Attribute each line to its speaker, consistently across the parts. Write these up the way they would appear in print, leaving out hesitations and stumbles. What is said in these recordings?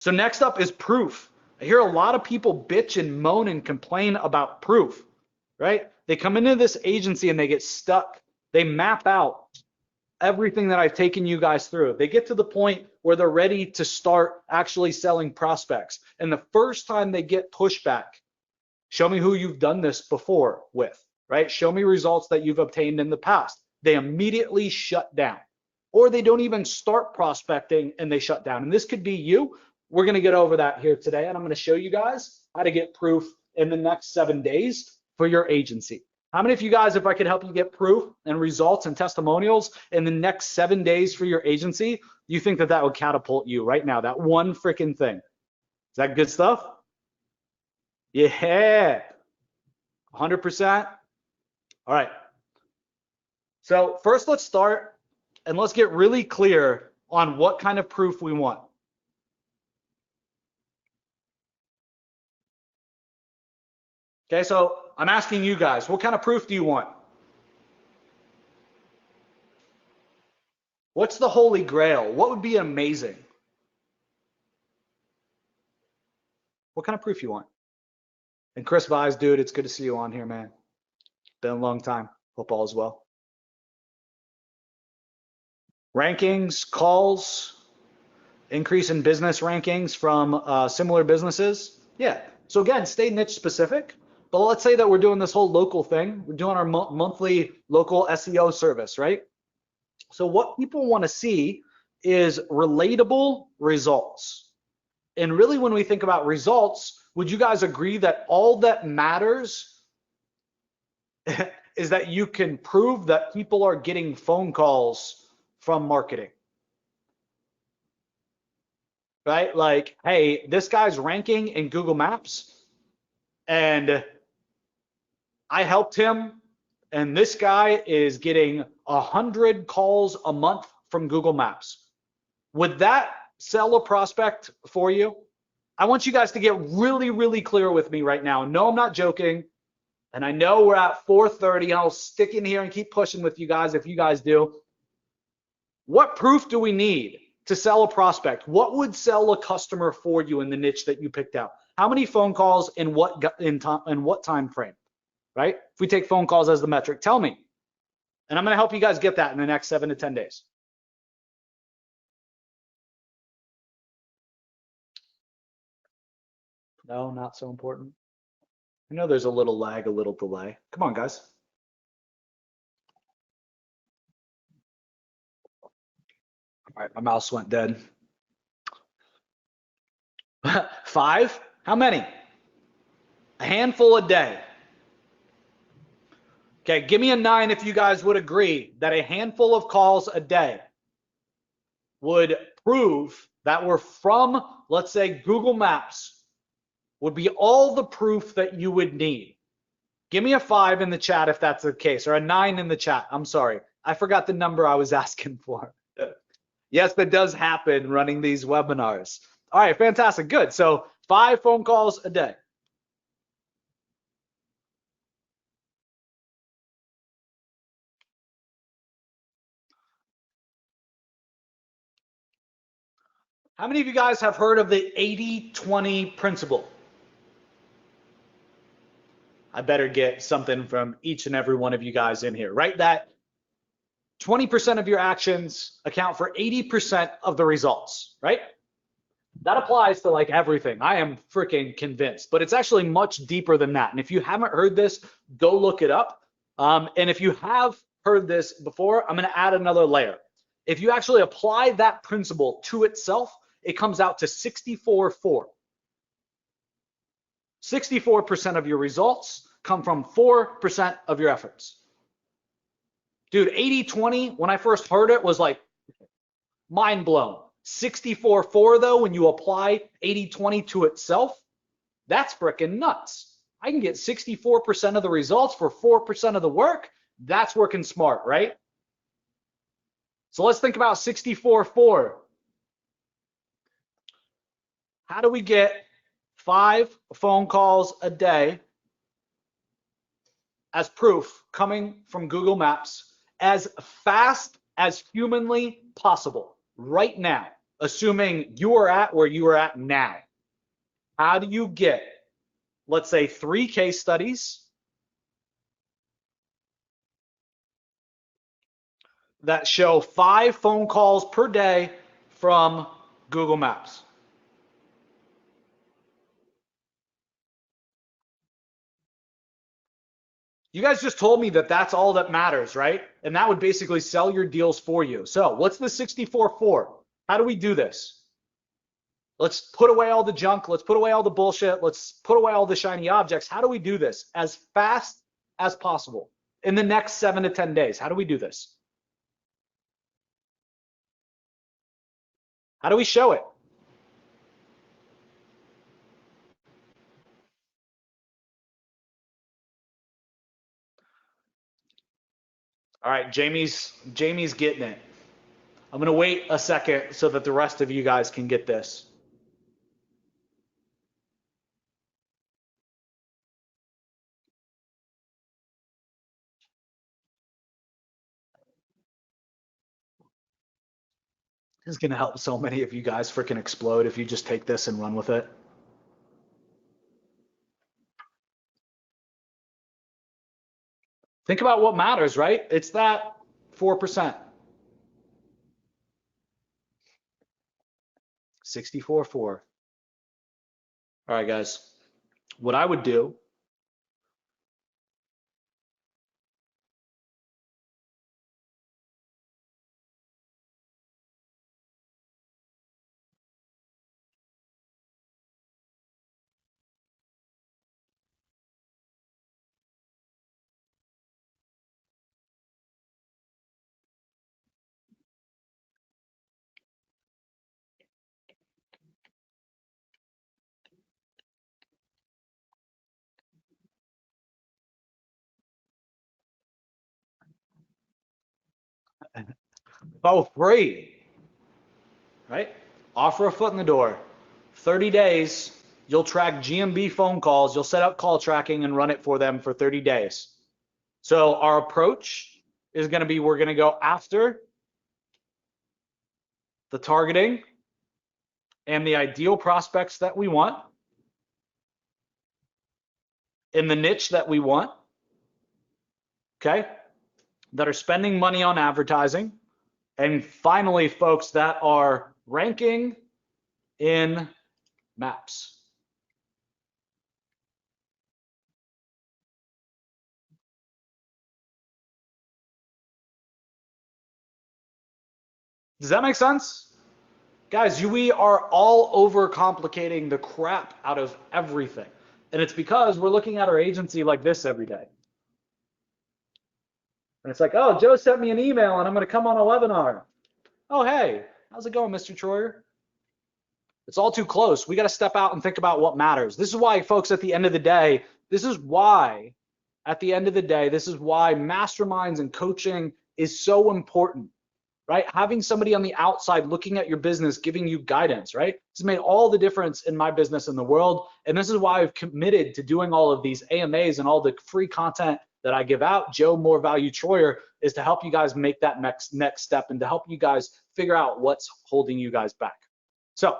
Speaker 1: So next up is proof. I hear a lot of people bitch and moan and complain about proof, right? They come into this agency and they get stuck. They map out everything that I've taken you guys through. They get to the point where they're ready to start actually selling prospects. And the first time they get pushback, show me who you've done this before with, right? Show me results that you've obtained in the past. They immediately shut down, or they don't even start prospecting and they shut down. And this could be you. We're going to get over that here today. And I'm going to show you guys how to get proof in the next 7 days for your agency. How many of you guys, if I could help you get proof and results and testimonials in the next 7 days for your agency, you think that that would catapult you right now? That one freaking thing. Is that good stuff? Yeah, 100%. All right. So first, let's start and let's get really clear on what kind of proof we want. Okay, so I'm asking you guys, what kind of proof do you want? What's the holy grail? What would be amazing? What kind of proof you want? And Chris Vise, dude, it's good to see you on here, man. Been a long time. Hope all is well. Rankings, calls, increase in business rankings from similar businesses. Yeah. So again, stay niche specific. But let's say that we're doing this whole local thing. We're doing our monthly local SEO service, right? So what people want to see is relatable results. And really, when we think about results, would you guys agree that all that matters is that you can prove that people are getting phone calls from marketing? Right? Like, hey, this guy's ranking in Google Maps and I helped him, and this guy is getting 100 calls a month from Google Maps. Would that sell a prospect for you? I want you guys to get really, really clear with me right now. No, I'm not joking. And I know we're at 4:30, and I'll stick in here and keep pushing with you guys if you guys do. What proof do we need to sell a prospect? What would sell a customer for you in the niche that you picked out? How many phone calls in what time frame? Right? If we take phone calls as the metric, tell me. And I'm going to help you guys get that in the next 7 to 10 days. No, not so important. I know there's a little lag, a little delay. Come on, guys. All right, my mouse went dead. 5? How many? A handful a day. Okay, give me a 9 if you guys would agree that a handful of calls a day would prove that we're from, let's say, Google Maps, would be all the proof that you would need. Give me a 5 in the chat if that's the case, or a 9 in the chat. I'm sorry. I forgot the number I was asking for. Yes, that does happen running these webinars. All right, fantastic. Good. So 5 phone calls a day. How many of you guys have heard of the 80-20 principle? I better get something from each and every one of you guys in here, right? That 20% of your actions account for 80% of the results, right? That applies to like everything. I am freaking convinced, but it's actually much deeper than that. And if you haven't heard this, go look it up. And if you have heard this before, I'm going to add another layer. If you actually apply that principle to itself, it comes out to 64-4. 64% of your results come from 4% of your efforts. Dude, 80-20, when I first heard it, was like mind blown. 64-4 though, when you apply 80-20 to itself, that's freaking nuts. I can get 64% of the results for 4% of the work. That's working smart, right? So let's think about 64-4. How do we get 5 phone calls a day as proof coming from Google Maps as fast as humanly possible right now? assuming you are at where you are at now, how do you get, let's say, 3 case studies that show 5 phone calls per day from Google Maps? You guys just told me that that's all that matters, right? And that would basically sell your deals for you. So what's the 64 for? How do we do this? Let's put away all the junk. Let's put away all the bullshit. Let's put away all the shiny objects. How do we do this as fast as possible in the next 7 to 10 days? How do we do this? How do we show it? All right, Jamie's getting it. I'm going to wait a second so that the rest of you guys can get this. This is going to help so many of you guys freaking explode if you just take this and run with it. Think about what matters, right? It's that 4%. 64.4. All right, guys. What I would do Oh, free, right? Offer a foot in the door. 30 days, you'll track GMB phone calls, you'll set up call tracking and run it for them for 30 days. So our approach is going to be, we're going to go after the targeting and the ideal prospects that we want in the niche that we want, okay, that are spending money on advertising. And finally, folks, that are ranking in maps. Does that make sense? Guys, we are all overcomplicating the crap out of everything. And it's because we're looking at our agency like this every day. And it's like, oh, Joe sent me an email and I'm going to come on a webinar. Oh, hey, how's it going, Mr. Troyer? It's all too close. We got to step out and think about what matters. This is why, folks, at the end of the day, this is why masterminds and coaching is so important, right? Having somebody on the outside looking at your business, giving you guidance, right? It's made all the difference in my business in the world. And this is why I've committed to doing all of these AMAs and all the free content that I give out. Joe More Value Troyer is to help you guys make that next step and to help you guys figure out what's holding you guys back. So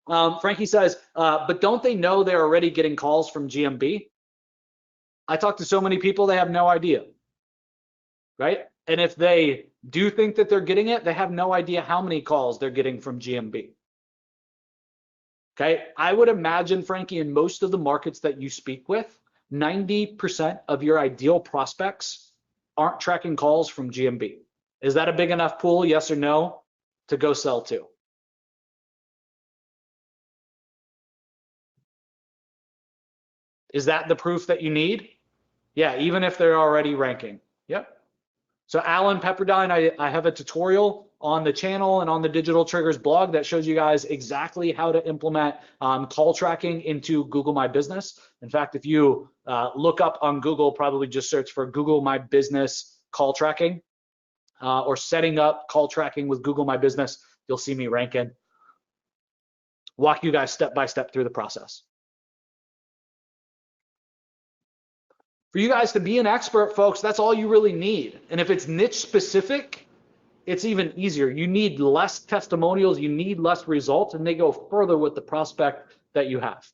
Speaker 1: Frankie says, but don't they know they're already getting calls from GMB? I talk to so many people, they have no idea, right? And if they do think that they're getting it, they have no idea how many calls they're getting from GMB. Okay, I would imagine, Frankie, in most of the markets that you speak with, 90% of your ideal prospects aren't tracking calls from GMB. Is that a big enough pool, yes or no, to go sell to? Is that the proof that you need? Yeah, even if they're already ranking. Yep. So Alan Pepperdine, I have a tutorial on the channel and on the Digital Triggers blog that shows you guys exactly how to implement call tracking into Google My Business. In fact, if you look up on Google, probably just search for Google My Business call tracking or setting up call tracking with Google My Business, you'll see me ranking. Walk you guys step by step through the process. For you guys to be an expert, folks, that's all you really need. And if it's niche specific, it's even easier. You need less testimonials, you need less results, and they go further with the prospect that you have.